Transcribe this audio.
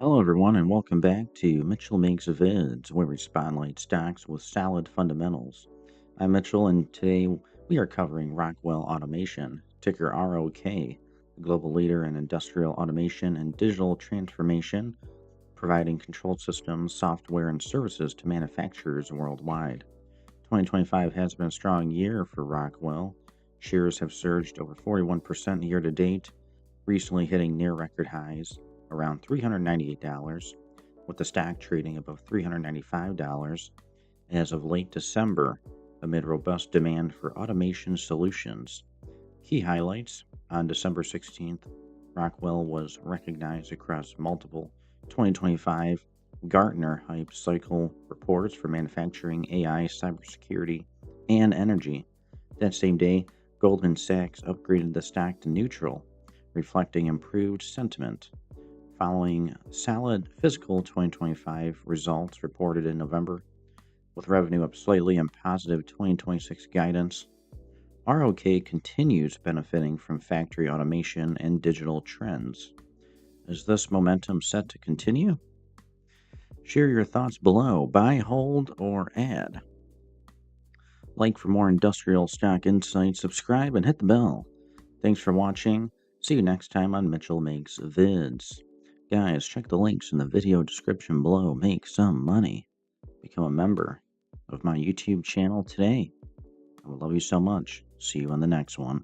Hello, everyone, and welcome back to Mitchell Makes Vids, where we spotlight stocks with solid fundamentals. I'm Mitchell, and today we are covering Rockwell Automation, ticker ROK, the global leader in industrial automation and digital transformation, providing control systems, software, and services to manufacturers worldwide. 2025 has been a strong year for Rockwell. Shares have surged over 41% year to date, recently hitting near record highs around $398, with the stock trading above $395 as of late December amid robust demand for automation solutions. Key highlights: on December 16th, Rockwell was recognized across multiple 2025 Gartner Hype Cycle reports for manufacturing, AI, cybersecurity, and energy. That same day, Goldman Sachs upgraded the stock to neutral, reflecting improved sentiment. Following solid fiscal 2025 results reported in November, with revenue up slightly and positive 2026 guidance, ROK continues benefiting from factory automation and digital trends. Is this momentum set to continue? Share your thoughts below. Buy, hold, or add. Like for more industrial stock insights, subscribe and hit the bell. Thanks for watching. See you next time on Mitchell Makes Vids. Guys, check the links in the video description below. Make some money. Become a member of my YouTube channel today. I would love you so much. See you on the next one.